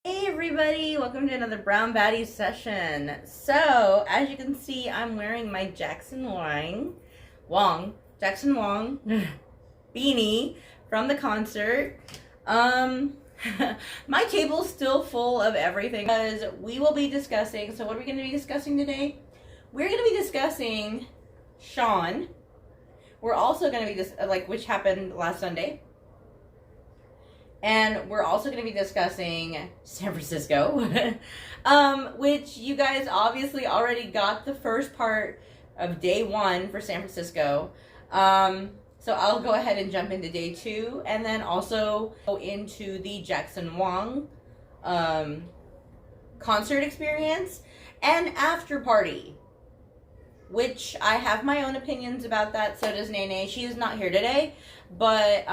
Hey everybody, welcome to another Brown Baddie session. So, as you can see, I'm wearing my Jackson Wong beanie from the concert. My table's still full of everything because we will be discussing, so what are we going to be discussing today? We're going to be discussing Shaun. We're also going to be, which happened last Sunday. And we're also going to be discussing San Francisco, which you guys obviously already got the first part of day one for San Francisco. So I'll go ahead and jump into day two and then also go into the Jackson Wang concert experience and after party, which I have my own opinions about that. So does Nene. She is not here today, but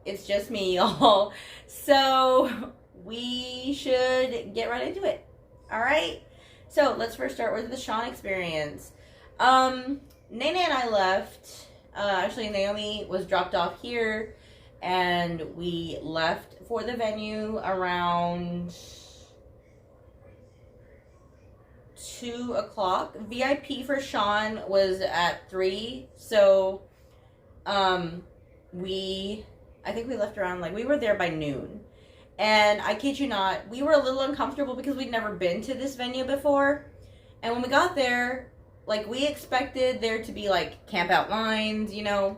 it's just me, y'all. So we should get right into it. All right. So let's first start with the Shaun experience. Nene and I left. Actually, Naomi was dropped off here, and we left for the venue around 2 o'clock. VIP for Shaun was at 3. So, I think we left around, we were there by noon. And I kid you not, we were a little uncomfortable because we'd never been to this venue before. And when we got there, we expected there to be, camp out lines, the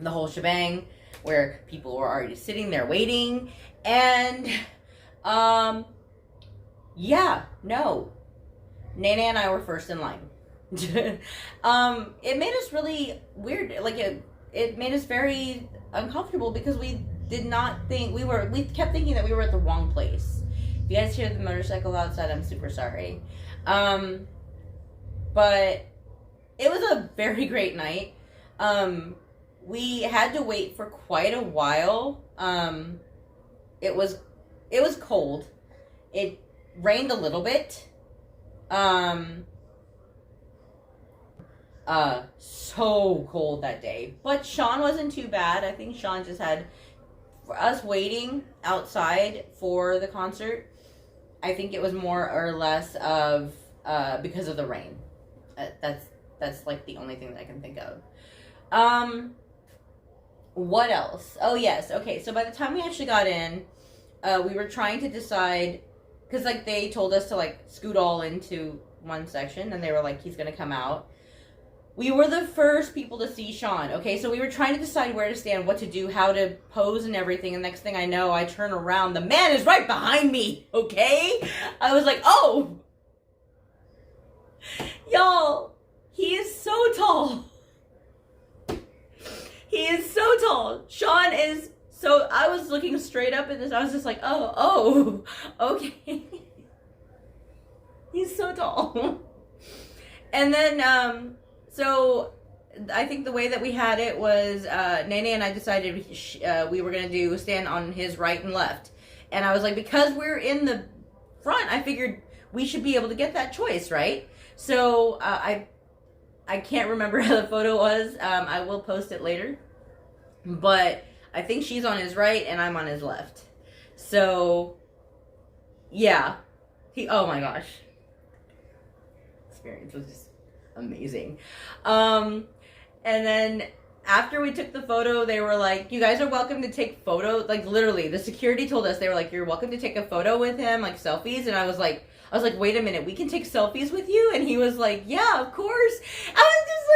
whole shebang, where people were already sitting there waiting. And, no. Nene and I were first in line. It made us really weird, it made us very uncomfortable because we did not think we kept thinking that we were at the wrong place. If you guys hear the motorcycle outside, I'm super sorry. But it was a very great night. We had to wait for quite a while. It was cold. It rained a little bit. So cold that day. But Shaun wasn't too bad. I think Shaun just had, for us waiting outside for the concert, I think it was more or less of, because of the rain. That's the only thing that I can think of. What else? Oh yes, okay, so by the time we actually got in, we were trying to decide, because they told us to scoot all into one section, and they were like, he's gonna come out. We were the first people to see Shaun, okay? So we were trying to decide where to stand, what to do, how to pose and everything. And next thing I know, I turn around. The man is right behind me, okay? I was like, oh! Y'all, he is so tall. He is so tall. Shaun is so... I was looking straight up at this. I was just like, oh, okay. He's so tall. And then, so I think the way that we had it was Nene and I decided we were going to stand on his right and left. And I was like, because we're in the front, I figured we should be able to get that choice, right? So I can't remember how the photo was. I will post it later. But I think she's on his right and I'm on his left. So, yeah. Oh my gosh. Experience was just amazing. And then after we took the photo, they were like, you guys are welcome to take photos. Literally, the security told us, they were like, you're welcome to take a photo with him, selfies. And I was like, wait a minute, we can take selfies with you? And he was like, yeah, of course. I was just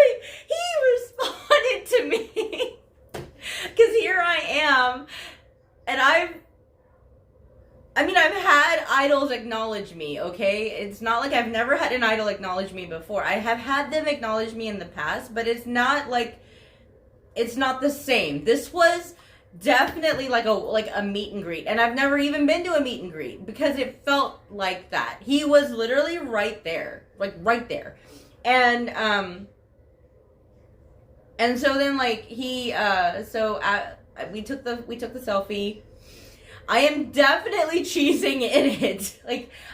he responded to me. Because here I am. And I've had idols acknowledge me, okay? It's not like I've never had an idol acknowledge me before. I have had them acknowledge me in the past, but it's not it's not the same. This was definitely a meet and greet. And I've never even been to a meet and greet because it felt like that. He was literally right there. Right there. And so then we took the selfie. I am definitely cheesing in it.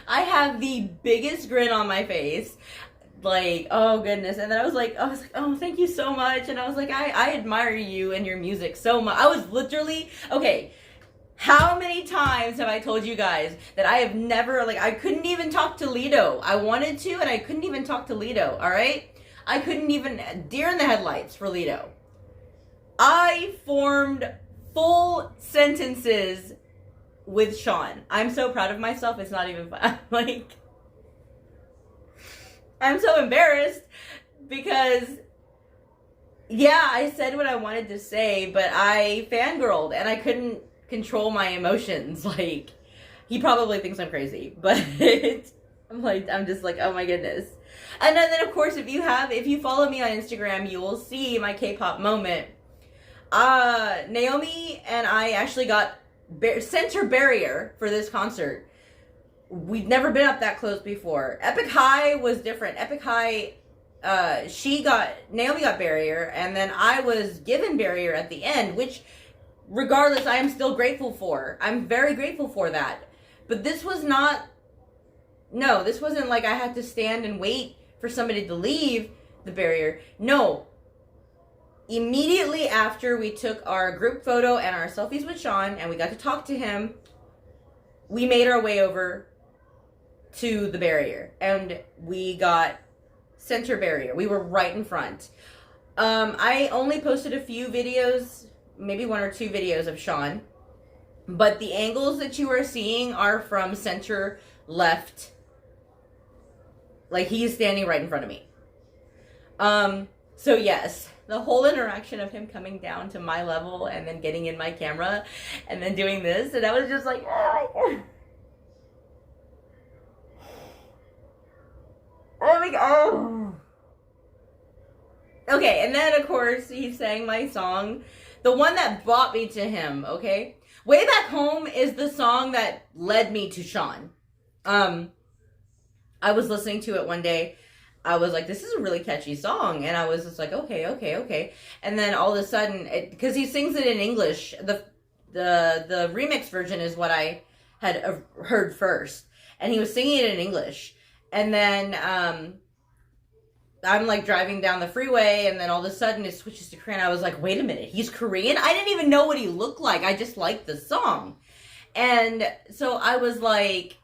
I have the biggest grin on my face. Oh goodness. And then I was like, oh, thank you so much. And I was like, I admire you and your music so much. I was literally, okay, How many times have I told you guys that I have never, like, I couldn't even talk to Lido. I wanted to, and I couldn't even talk to Lido, all right? I couldn't even, deer in the headlights for Lido. I formed full sentences with Shaun. I'm so proud of myself, it's not even fun. Like, I'm so embarrassed because, yeah, I said what I wanted to say, but I fangirled and I couldn't control my emotions. Like, he probably thinks I'm crazy, but I'm just like, oh my goodness. And then of course, if you follow me on Instagram, you will see my K-pop moment. Naomi and I actually got center barrier for this concert. We'd never been up that close before. Epic High was different. Epic High, Naomi got barrier, and then I was given barrier at the end, which regardless, I am still grateful for. I'm very grateful for that. But this wasn't like I had to stand and wait for somebody to leave the barrier. No. Immediately after we took our group photo and our selfies with Shaun and we got to talk to him, we made our way over to the barrier and we got center barrier. We were right in front. I only posted a few videos, maybe 1 or 2 videos of Shaun, but the angles that you are seeing are from center left. Like, he's standing right in front of me. So yes, the whole interaction of him coming down to my level and then getting in my camera and then doing this, and I was just like, oh my God. Oh my God. Oh. Okay, and then of course he sang my song, the one that brought me to him, okay? Way Back Home is the song that led me to Shaun. I was listening to it one day. I was like, this is a really catchy song. And I was just like, okay. And then all of a sudden, because he sings it in English, the remix version is what I had heard first. And he was singing it in English. And then I'm like driving down the freeway, and then all of a sudden it switches to Korean. I was like, wait a minute, he's Korean? I didn't even know what he looked like. I just liked the song. And so I was like,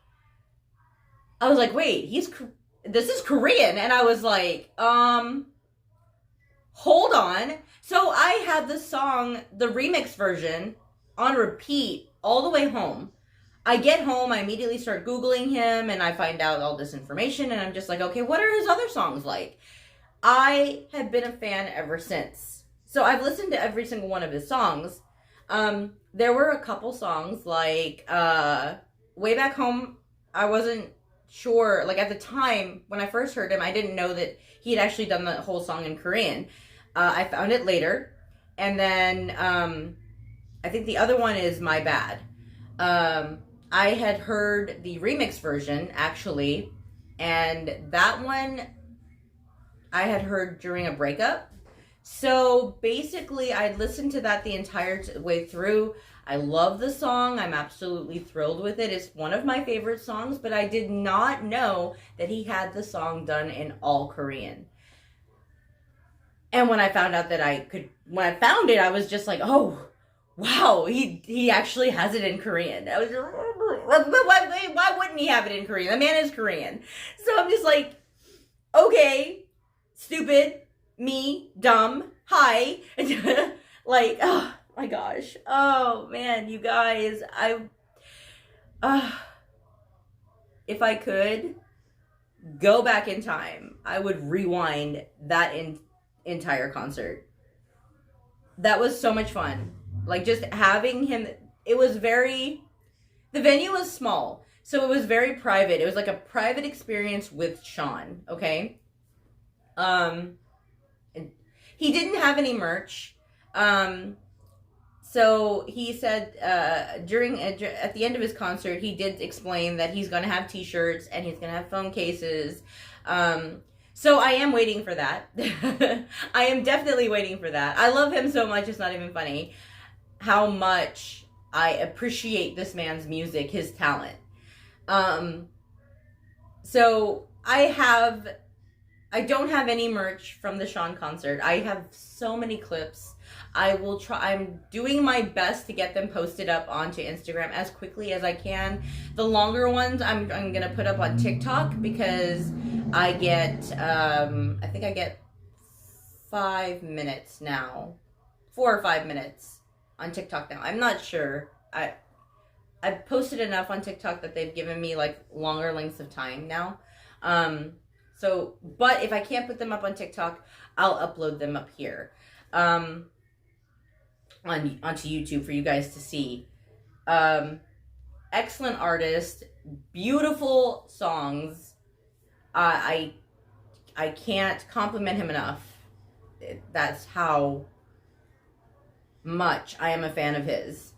wait, this is Korean. And I was like, hold on. So I had the song, the remix version, on repeat all the way home. I get home, I immediately start Googling him, and I find out all this information, and I'm just like, okay, what are his other songs like? I have been a fan ever since. So I've listened to every single one of his songs. There were a couple songs, like, Way Back Home, I wasn't sure, like, at the time, when I first heard him, I didn't know that he had actually done the whole song in Korean. I found it later, and then, I think the other one is My Bad. I had heard the remix version, actually, and that one I had heard during a breakup. So basically, I'd listened to that the entire way through. I love the song. I'm absolutely thrilled with it. It's one of my favorite songs, but I did not know that he had the song done in all Korean. And when I found out that when I found it, I was just like, oh, wow, he actually has it in Korean. I was just, why wouldn't he have it in Korean? The man is Korean. So I'm just like, okay, stupid, me, dumb, hi. Like, oh my gosh. Oh man, you guys, if I could go back in time, I would rewind that entire concert. That was so much fun. Like, just having him, the venue was small, so it was very private. It was like a private experience with Shaun, okay? He didn't have any merch. So he said, at the end of his concert, he did explain that he's going to have t-shirts and he's going to have phone cases. So I am waiting for that. I am definitely waiting for that. I love him so much, it's not even funny how much I appreciate this man's music, his talent. So I I don't have any merch from the Shaun concert. I have so many clips. I will try. I'm doing my best to get them posted up onto Instagram as quickly as I can. The longer ones I'm gonna put up on TikTok because I get I think I get 5 minutes now, 4 or 5 minutes on TikTok now. I'm not sure. I've posted enough on TikTok that they've given me like longer lengths of time now. So, but if I can't put them up on TikTok, I'll upload them up here, onto YouTube for you guys to see. Excellent artist, beautiful songs. I can't compliment him enough. That's how much I am a fan of his.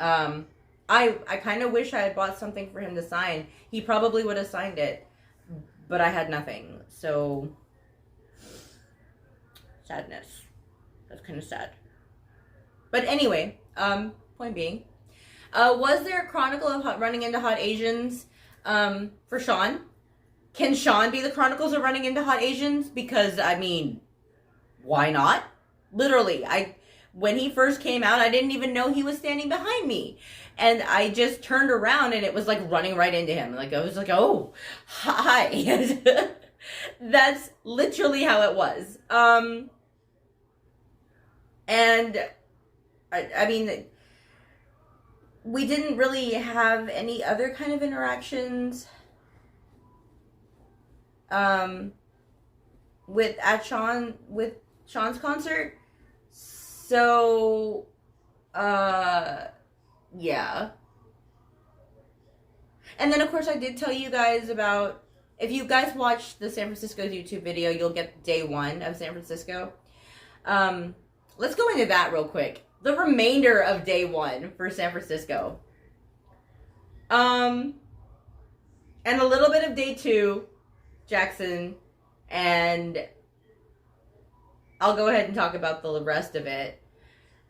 I kind of wish I had bought something for him to sign. He probably would have signed it. But I had nothing, so sadness. That's kind of sad. But anyway, point being, was there a chronicle of running into hot Asians for Shaun? Can Shaun be the chronicles of running into hot Asians? Because, I mean, why not? Literally, when he first came out, I didn't even know he was standing behind me. And I just turned around and it was like running right into him. Like, I was like, oh, hi. That's literally how it was. And I mean, we didn't really have any other kind of interactions with Shaun's concert. So, yeah. And then, of course, I did tell you guys about, if you guys watch the San Francisco's YouTube video, you'll get day one of San Francisco. Let's go into that real quick. The remainder of day one for San Francisco. And a little bit of day two, Jackson, and I'll go ahead and talk about the rest of it,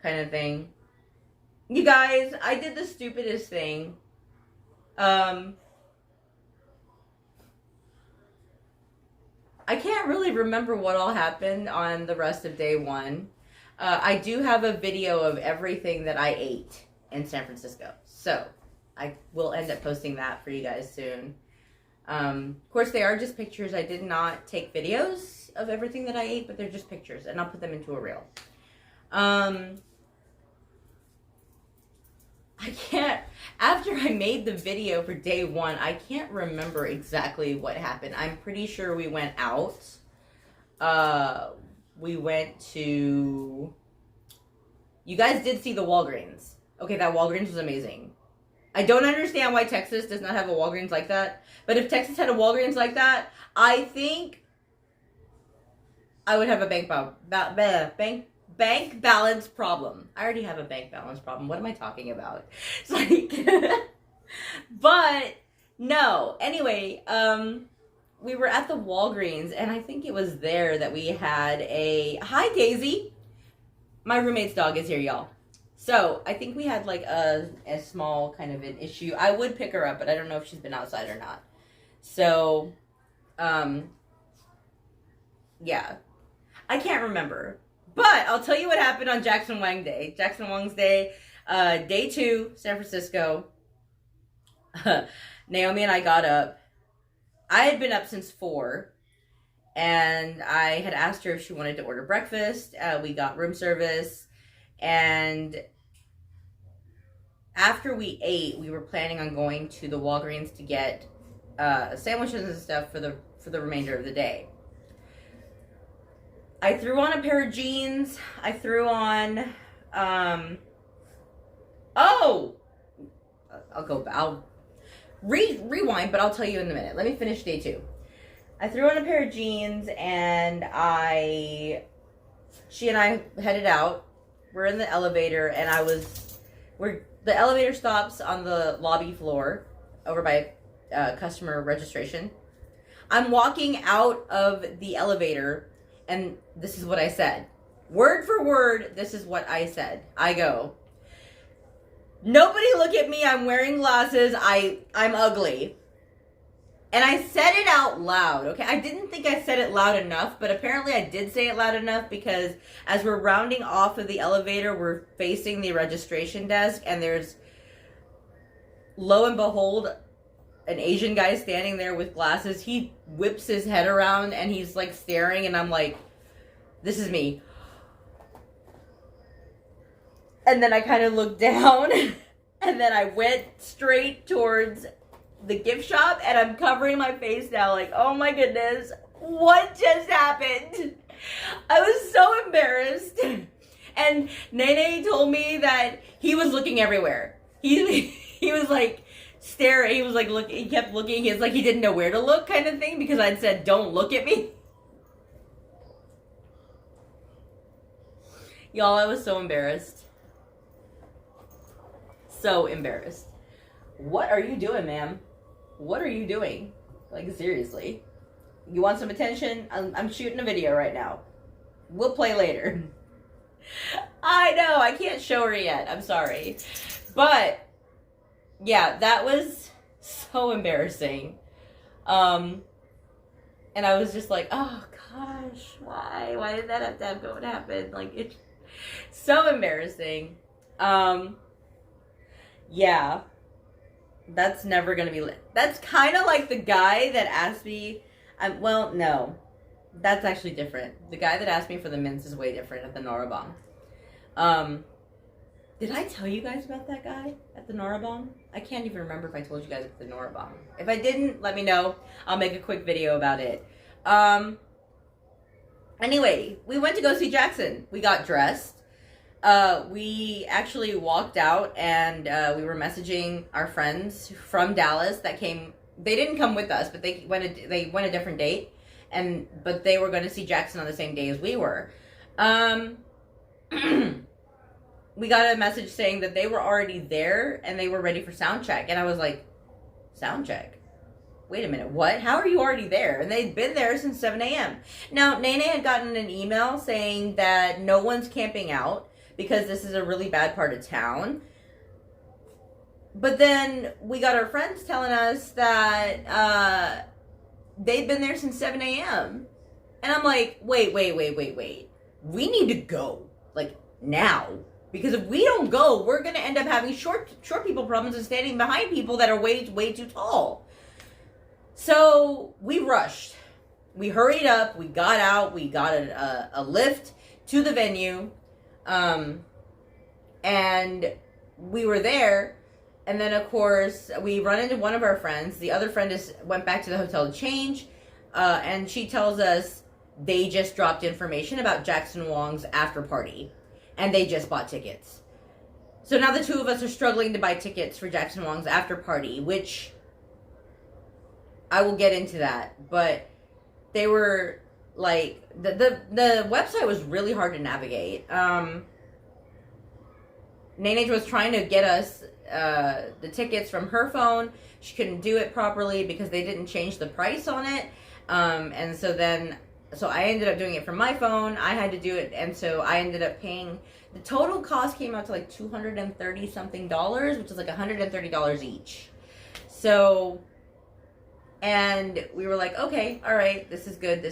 kind of thing. You guys, I did the stupidest thing. I can't really remember what all happened on the rest of day one. I do have a video of everything that I ate in San Francisco. So, I will end up posting that for you guys soon. Of course, they are just pictures. I did not take videos of everything that I ate, but they're just pictures, and I'll put them into a reel. I can't, after I made the video for day one, I can't remember exactly what happened. I'm pretty sure we went out. We went to, you guys did see the Walgreens. Okay, that Walgreens was amazing. I don't understand why Texas does not have a Walgreens like that. But if Texas had a Walgreens like that, I think I would have a bank balance problem. I already have a bank balance problem. What am I talking about? It's like, but no. Anyway, we were at the Walgreens, and I think it was there that we had a, hi Daisy. My roommate's dog is here, y'all. So I think we had like a small kind of an issue. I would pick her up, but I don't know if she's been outside or not. So, yeah, I can't remember. But I'll tell you what happened on Jackson Wang Day. Jackson Wang's Day, day two, San Francisco. Naomi and I got up. I had been up since 4. And I had asked her if she wanted to order breakfast. We got room service. And after we ate, we were planning on going to the Walgreens to get sandwiches and stuff for the remainder of the day. I threw on a pair of jeans. I threw on, I'll rewind, but I'll tell you in a minute. Let me finish day 2. I threw on a pair of jeans, and she and I headed out. We're in the elevator, and the elevator stops on the lobby floor over by customer registration. I'm walking out of the elevator, and this is what I said. Word for word, this is what I said. I go, nobody look at me, I'm wearing glasses, I'm ugly. And I said it out loud, okay? I didn't think I said it loud enough, but apparently I did say it loud enough because as we're rounding off of the elevator, we're facing the registration desk, and there's, lo and behold, an Asian guy standing there with glasses. He whips his head around, and he's, like, staring, and I'm like, this is me. And then I kind of looked down, and then I went straight towards the gift shop, and I'm covering my face now, like, oh my goodness, what just happened? I was so embarrassed. And Nene told me that he was looking everywhere. He was like staring. He was like he kept looking. It's like he didn't know where to look, kind of thing, because I'd said, "Don't look at me." Y'all, I was so embarrassed. So embarrassed. What are you doing, ma'am? What are you doing? Like, seriously. You want some attention? I'm shooting a video right now. We'll play later. I know, I can't show her yet. I'm sorry. But, yeah, that was so embarrassing. And I was just like, oh gosh, why? Why did that have to happen? Like, it's so embarrassing. Yeah. That's never gonna be lit. That's kind of like the guy that asked me, well, no. That's actually different. The guy that asked me for the mints is way different at the Norabong. Did I tell you guys about that guy at the Norabong? I can't even remember if I told you guys at the Norabong. If I didn't, let me know. I'll make a quick video about it. Anyway, we went to go see Jackson. We got dressed. We actually walked out, and we were messaging our friends from Dallas that came. They didn't come with us, but they went a different date, but they were going to see Jackson on the same day as we were. We got a message saying that they were already there and they were ready for sound check, and I was like, sound check? Wait a minute, what? How are you already there? And they'd been there since 7 a.m. Now, Nene had gotten an email saying that no one's camping out because this is a really bad part of town. But then we got our friends telling us that they'd been there since 7 a.m. And I'm like, wait. We need to go, like, now. Because if we don't go, we're going to end up having short people problems and standing behind people that are way too tall. So we rushed. We hurried up. We got out. We got a lift to the venue. And we were there. And then, of course, we run into one of our friends. The other friend went back to the hotel to change. And she tells us they just dropped information about Jackson Wong's after party. And they just bought tickets. So now the two of us are struggling to buy tickets for Jackson Wong's after party, which I will get into that. But they were like, the website was really hard to navigate. Nene was trying to get us the tickets from her phone. She couldn't do it properly because they didn't change the price on it. And so I ended up doing it from my phone. I had to do it, and so I ended up paying. The total cost came out to like $230 something, which is like $130 each. So, and we were like, okay, all right, this is good.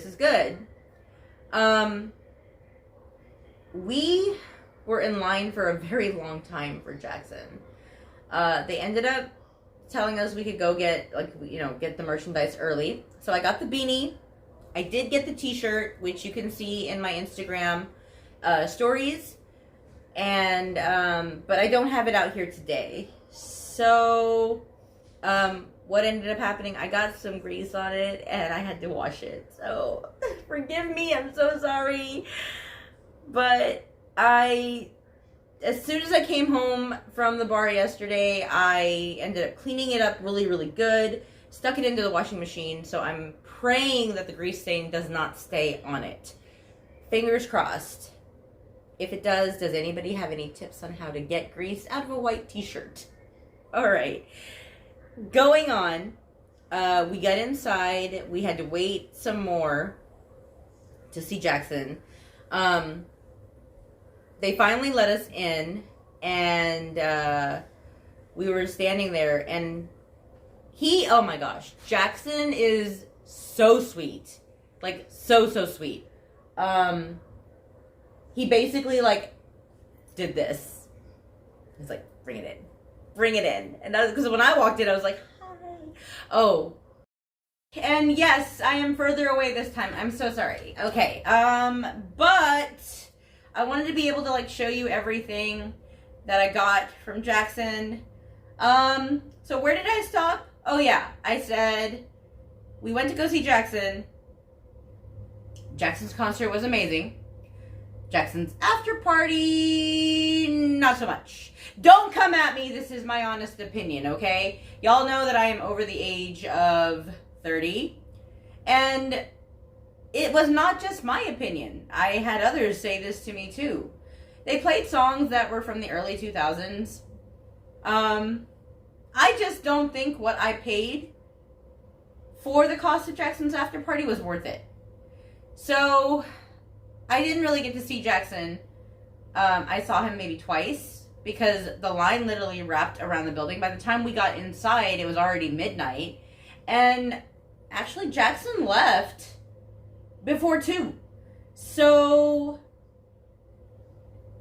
We were in line for a very long time for Jackson. They ended up telling us we could go get the merchandise early. So I got the beanie. I did get the t-shirt, which you can see in my Instagram stories. And, but I don't have it out here today. So, what ended up happening, I got some grease on it and I had to wash it. So, forgive me, I'm so sorry. But as soon as I came home from the bar yesterday, I ended up cleaning it up really, really good. Stuck it into the washing machine, so I'm praying that the grease stain does not stay on it. Fingers crossed. If it does anybody have any tips on how to get grease out of a white t-shirt? Alright. Going on, we got inside. We had to wait some more to see Jackson. They finally let us in, and we were standing there, and Oh my gosh, Jackson is so sweet. Like, so sweet. He basically, like, did this. He's like, bring it in. Bring it in. And that was, because when I walked in, I was like, hi. Oh. And yes, I am further away this time. I'm so sorry. Okay, but I wanted to be able to, like, show you everything that I got from Jackson. So where did I stop? Oh yeah, I said we went to go see Jackson. Jackson's concert was amazing. Jackson's after party, not so much. Don't come at me, this is my honest opinion, okay? Y'all know that I am over the age of 30. And it was not just my opinion. I had others say this to me too. They played songs that were from the early 2000s. I just don't think what I paid for the cost of Jackson's after party was worth it. So, I didn't really get to see Jackson. I saw him maybe twice because the line literally wrapped around the building. By the time we got inside, it was already midnight. And actually, Jackson left before 2. So,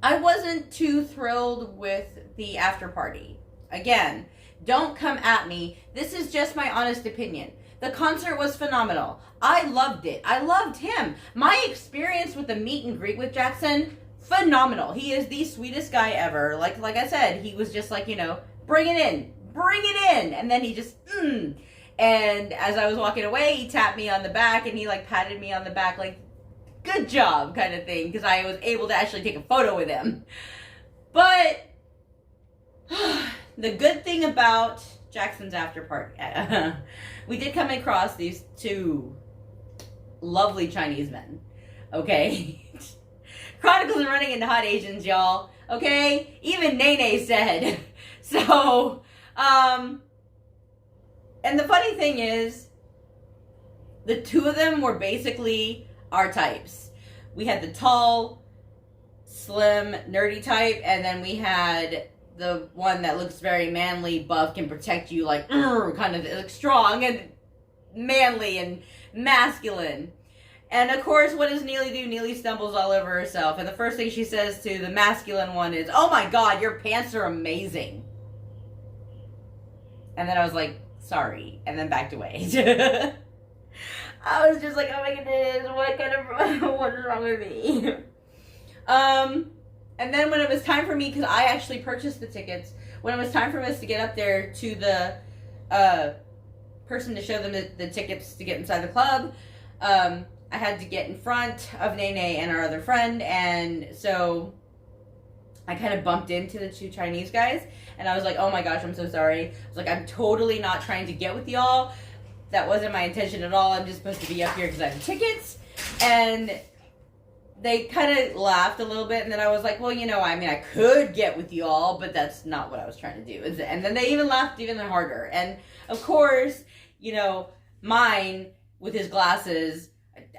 I wasn't too thrilled with the after party. Again, don't come at me. This is just my honest opinion. The concert was phenomenal. I loved it. I loved him. My experience with the meet and greet with Jackson, phenomenal. He is the sweetest guy ever. Like I said, he was just like, you know, bring it in. Bring it in. And then he just, And as I was walking away, he tapped me on the back and he, like, patted me on the back, like, good job kind of thing, because I was able to actually take a photo with him. But the good thing about Jackson's after party, we did come across these 2 lovely Chinese men. Okay? Chronicles are running into hot Asians, y'all. Okay? Even Nene said. So, and the funny thing is, the 2 of them were basically our types. We had the tall, slim, nerdy type, and then we had the one that looks very manly, buff, can protect you, like, kind of like strong and manly and masculine. And of course, what does Neely do? Neely stumbles all over herself, and the first thing she says to the masculine one is, "Oh my god, your pants are amazing." And then I was like, sorry, and then backed away. I was just like, oh my goodness, what is wrong with me? And then when it was time for me, because I actually purchased the tickets, when it was time for us to get up there to the person to show them the tickets to get inside the club, I had to get in front of Nene and our other friend, and so I kind of bumped into the 2 Chinese guys, and I was like, oh my gosh, I'm so sorry. I was like, I'm totally not trying to get with y'all. That wasn't my intention at all. I'm just supposed to be up here because I have tickets. And they kind of laughed a little bit, and then I was like, well, you know, I mean, I could get with y'all, but that's not what I was trying to do. And then they even laughed even harder. And, of course, you know, mine, with his glasses,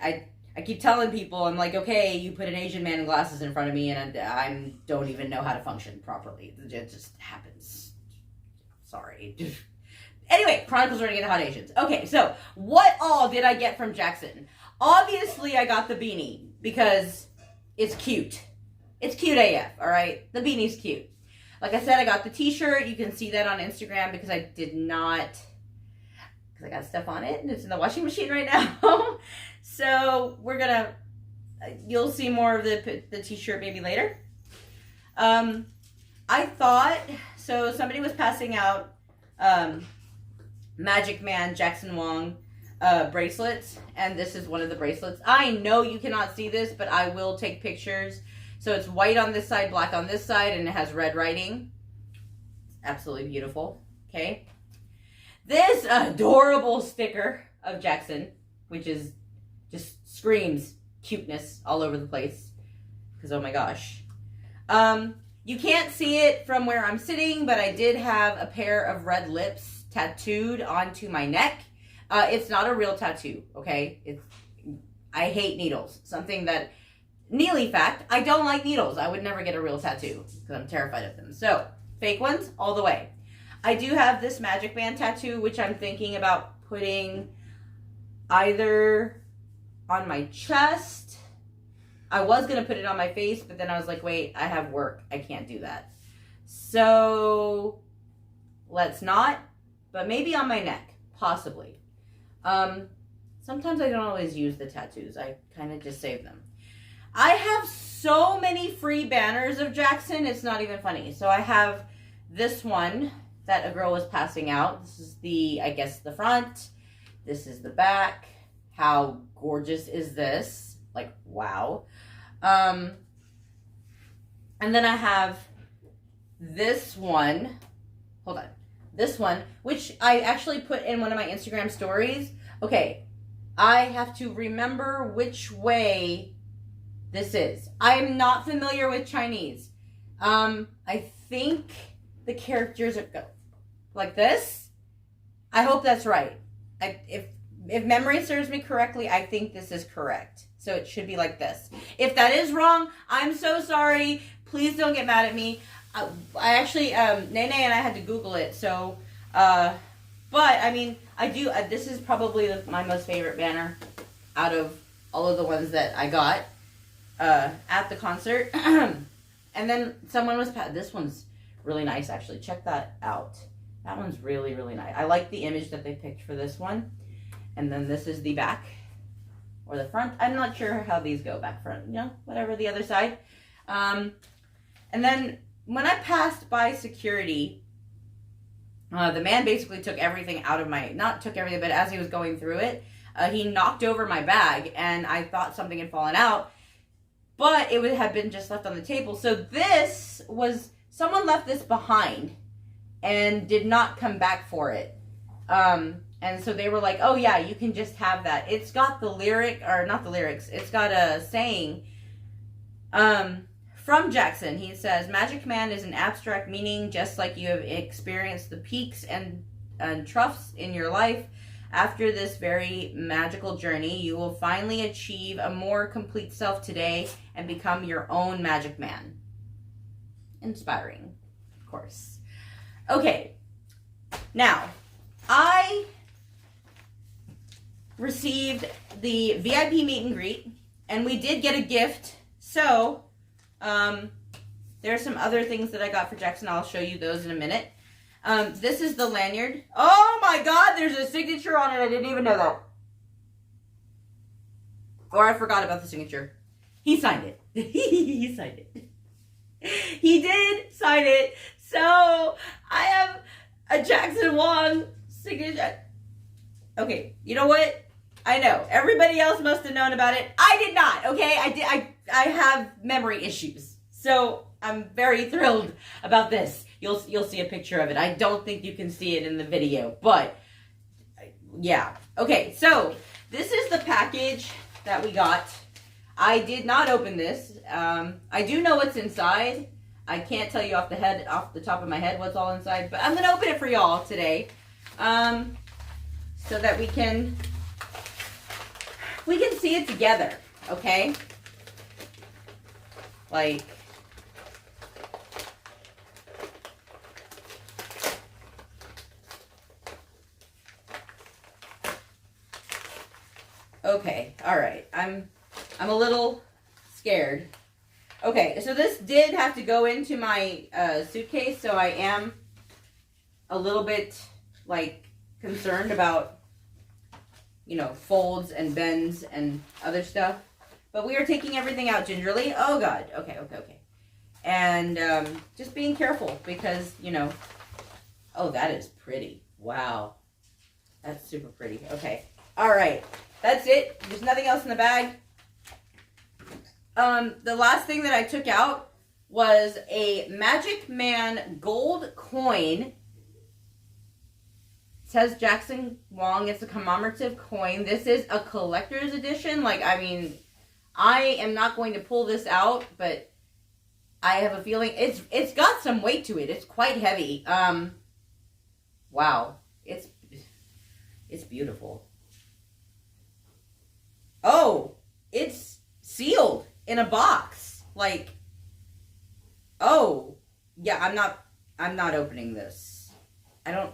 I keep telling people, I'm like, okay, you put an Asian man in glasses in front of me, and I don't even know how to function properly. It just happens. Sorry. Anyway, Chronicles running into hot Asians. Okay, so what all did I get from Jackson? Obviously, I got the beanie because it's cute. It's cute AF, all right? The beanie's cute. Like I said, I got the t-shirt. You can see that on Instagram because I did not, because I got stuff on it and it's in the washing machine right now. So we're gonna, you'll see more of the t-shirt maybe later. I thought, so somebody was passing out Magic Man Jackson Wong bracelets, and this is one of the bracelets. I know you cannot see this, but I will take pictures. So it's white on this side, black on this side, and it has red writing. Absolutely beautiful. Okay. This adorable sticker of Jackson, which is just screams cuteness all over the place. Because, oh my gosh. You can't see it from where I'm sitting, but I did have a pair of red lips tattooed onto my neck. It's not a real tattoo, okay? I hate needles. Something that, Neely fact, I don't like needles. I would never get a real tattoo because I'm terrified of them. So, fake ones, all the way. I do have this Magic Man tattoo, which I'm thinking about putting either on my chest. I was going to put it on my face, but then I was like, wait, I have work. I can't do that. So let's not, but maybe on my neck, possibly. Sometimes I don't always use the tattoos. I kind of just save them. I have so many free banners of Jackson, it's not even funny. So I have this one that a girl was passing out. This is the, I guess, the front. This is the back. How gorgeous is this? Like, wow. And then I have this one. Hold on. This one, which I actually put in one of my Instagram stories. Okay, I have to remember which way this is. I'm not familiar with Chinese. I think the characters go like this. I hope that's right. If memory serves me correctly, I think this is correct. So it should be like this. If that is wrong, I'm so sorry. Please don't get mad at me. I actually, Nene and I had to Google it. So, but I mean, I do. This is probably my most favorite banner out of all of the ones that I got at the concert. And then someone was, this one's really nice actually. Check that out. That one's really, really nice. I like the image that they picked for this one. And then this is the back or the front. I'm not sure how these go, back, front, you know, whatever, the other side. And then when I passed by security, the man basically took everything out of my, not took everything, but as he was going through it, he knocked over my bag and I thought something had fallen out, but it would have been just left on the table. So this was, someone left this behind and did not come back for it. And so they were like, oh yeah, you can just have that. It's got the lyric, or not the lyrics, it's got a saying from Jackson. He says, Magic Man is an abstract meaning, just like you have experienced the peaks and troughs in your life. After this very magical journey, you will finally achieve a more complete self today and become your own Magic Man. Inspiring, of course. Okay, now, I received the VIP meet and greet, and we did get a gift. So, there are some other things that I got for Jackson. I'll show you those in a minute. This is the lanyard. Oh my God, there's a signature on it. I didn't even know that. Or I forgot about the signature. He signed it. He signed it. He did sign it. So, I have a Jackson Wong signature. Okay, you know what? I know. Everybody else must have known about it. I did not, okay? I have memory issues. So, I'm very thrilled about this. You'll see a picture of it. I don't think you can see it in the video, but yeah. Okay, so this is the package that we got. I did not open this. I do know what's inside. I can't tell you off the top of my head what's all inside, but I'm gonna open it for y'all today, so that we can see it together, okay? Like, okay, all right. I'm a little scared. Okay, so this did have to go into my suitcase, so I am a little bit, like, concerned about, you know, folds and bends and other stuff. But we are taking everything out gingerly. Oh, God. Okay. And just being careful because, you know, oh, that is pretty. Wow. That's super pretty. Okay. All right. That's it. There's nothing else in the bag. The last thing that I took out was a Magic Man gold coin. It says Jackson Wong. It's a commemorative coin. This is a collector's edition. Like, I mean, I am not going to pull this out, but I have a feeling it's got some weight to it. It's quite heavy. Wow. It's beautiful. Oh, it's sealed in a box. Like, oh, yeah, I'm not opening this.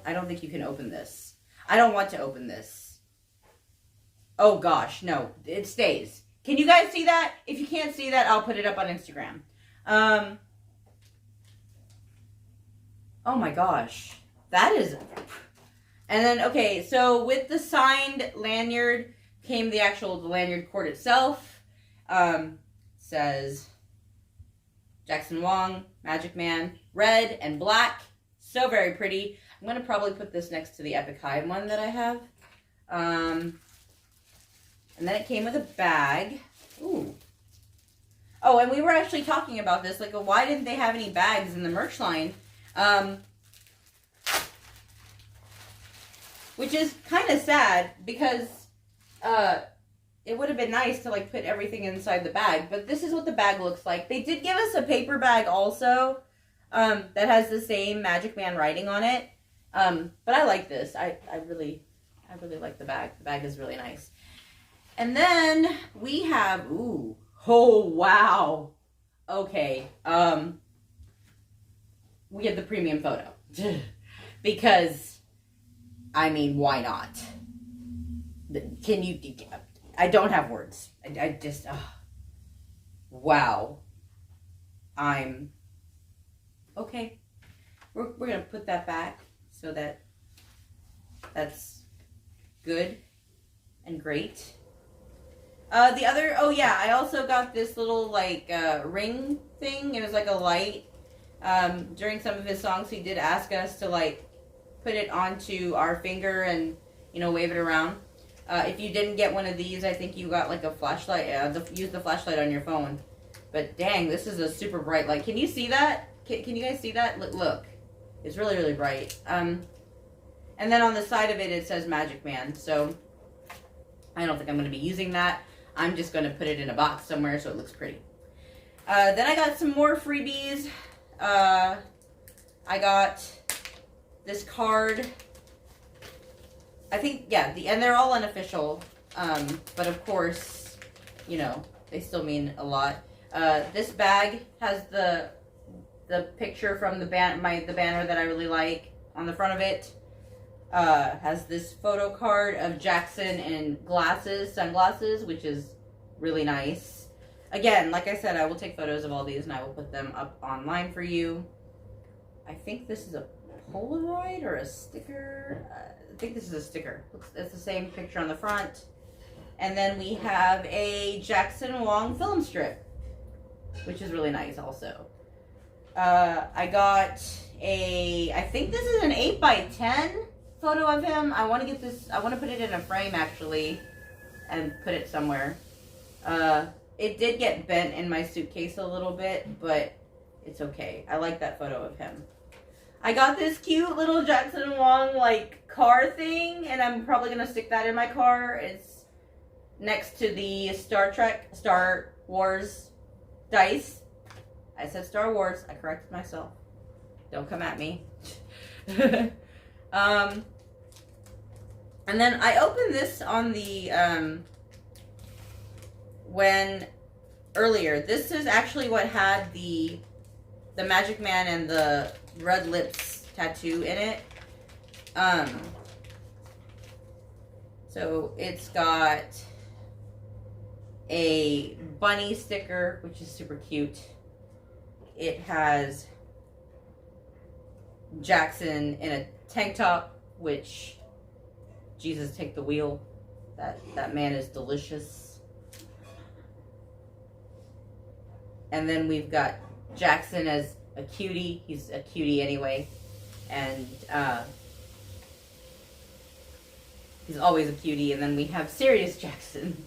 I don't think you can open this. I don't want to open this. Oh gosh, no, it stays. Can you guys see that? If you can't see that, I'll put it up on Instagram. Oh my gosh. That is... And then, okay, so with the signed lanyard came the lanyard cord itself. Says Jackson Wang, Magic Man, red and black. So very pretty. I'm going to probably put this next to the Epic High one that I have. And then it came with a bag. Ooh. Oh, and we were actually talking about this. Like, why didn't they have any bags in the merch line? Which is kind of sad because it would have been nice to like put everything inside the bag. But this is what the bag looks like. They did give us a paper bag also that has the same Magic Man writing on it. But I like this. I really like the bag. The bag is really nice. And then we have, ooh, oh wow. Okay. We get the premium photo. Because, I mean, why not? Can you, I don't have words. I just, wow. I'm, okay. We're going to put that back so that that's good and great. The other, oh yeah, I also got this little like ring thing. It was like a light. During some of his songs, he did ask us to like put it onto our finger and, you know, wave it around. If you didn't get one of these, I think you got like a flashlight. Use the flashlight on your phone. But dang, this is a super bright light. Can you see that? Can you guys see that? Look. It's really, really bright. And then on the side of it, it says Magic Man. So I don't think I'm going to be using that. I'm just going to put it in a box somewhere so it looks pretty. Then I got some more freebies. I got this card. I think, yeah, and they're all unofficial. But of course, you know, they still mean a lot. This bag has the picture from the banner that I really like on the front of it. Has this photo card of Jackson in sunglasses, which is really nice. Again, like I said, I will take photos of all these and I will put them up online for you. I think this is a Polaroid or a sticker. I think this is a sticker. It's the same picture on the front. And then we have a Jackson Wang film strip, which is really nice also. I got I think this is an 8x10 photo of him. I want to get this, I want to put it in a frame actually and put it somewhere. It did get bent in my suitcase a little bit, but it's okay. I like that photo of him. I got this cute little Jackson Wang like car thing, and I'm probably going to stick that in my car. It's next to the Star Wars dice. I said Star Wars. I corrected myself. Don't come at me. And then I opened this on the, earlier. This is actually what had the Magic Man and the red lips tattoo in it. So it's got a bunny sticker, which is super cute. It has Jackson in a tank top, which, Jesus, take the wheel. That man is delicious. And then we've got Jackson as a cutie. He's a cutie anyway. And he's always a cutie. And then we have Serious Jackson.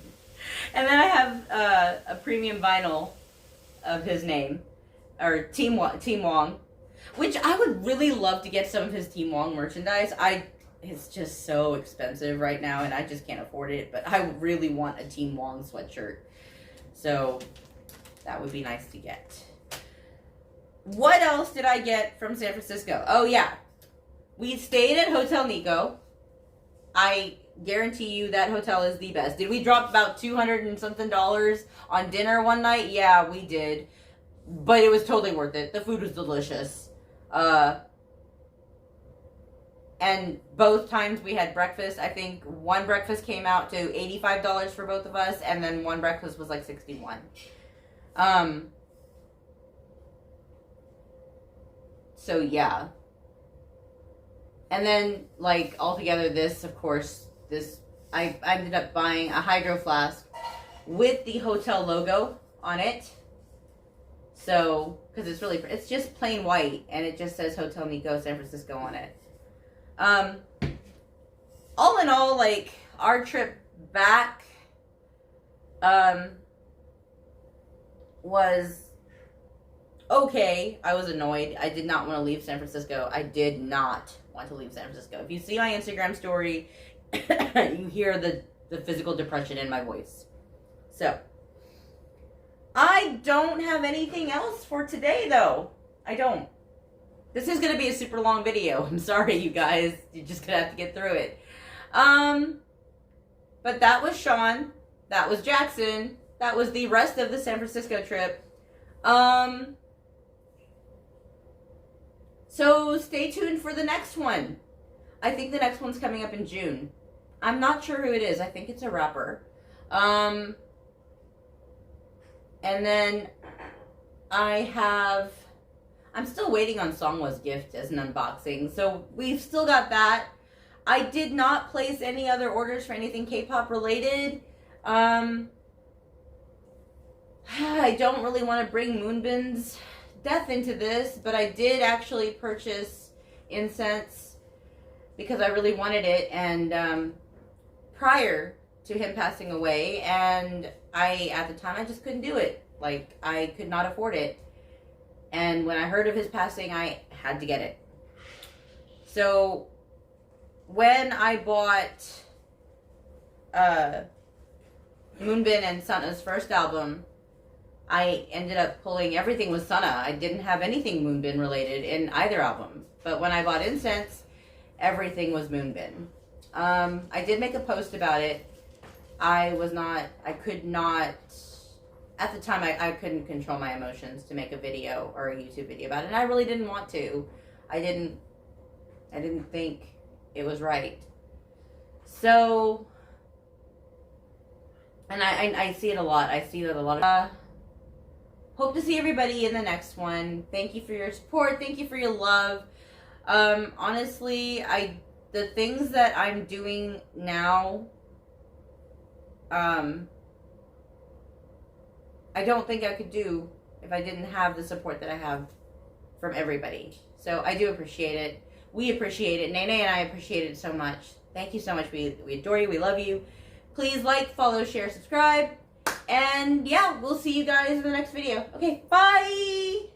And then I have a premium vinyl of his name. Or Team Wang. Which I would really love to get some of his Team Wang merchandise. It's just so expensive right now, and I just can't afford it. But I really want a Team Wang sweatshirt. So that would be nice to get. What else did I get from San Francisco? Oh, yeah. We stayed at Hotel Nico. I guarantee you that hotel is the best. Did we drop about $200 and something on dinner one night? Yeah, we did. But it was totally worth it. The food was delicious. And both times we had breakfast. I think one breakfast came out to $85 for both of us, and then one breakfast was like $61. So yeah. And then, like, altogether, this, of course, I ended up buying a hydro flask with the hotel logo on it. So, because it's just plain white, and it just says Hotel Nico San Francisco on it. All in all, like, our trip back, was okay. I was annoyed. I did not want to leave San Francisco. I did not want to leave San Francisco. If you see my Instagram story, you hear the physical depression in my voice. So, I don't have anything else for today, though. I don't. This is going to be a super long video. I'm sorry, you guys. You're just going to have to get through it. But that was Shaun. That was Jackson. That was the rest of the San Francisco trip. So stay tuned for the next one. I think the next one's coming up in June. I'm not sure who it is. I think it's a rapper. And then I'm still waiting on Songwa's gift as an unboxing. So we've still got that. I did not place any other orders for anything K-pop related. I don't really want to bring Moonbin's death into this, but I did actually purchase incense because I really wanted it, and prior to him passing away, and at the time I just couldn't do it. Like, I could not afford it, and when I heard of his passing, I had to get it. So when I bought Moonbin and Sana's first album, I ended up pulling everything with Sana. I didn't have anything Moonbin related in either album. But when I bought Incense, everything was Moonbin. I did make a post about it. I could not, at the time, I couldn't control my emotions to make a video or a YouTube video about it. And I really didn't want to. I didn't think it was right. So, and I see it a lot. I see that a lot. Hope to see everybody in the next one. Thank you for your support. Thank you for your love. Honestly, the things that I'm doing now, I don't think I could do if I didn't have the support that I have from everybody. So I do appreciate it. We appreciate it. Nene and I appreciate it so much. Thank you so much. We adore you. We love you. Please like, follow, share, subscribe. And yeah, we'll see you guys in the next video. Okay, bye!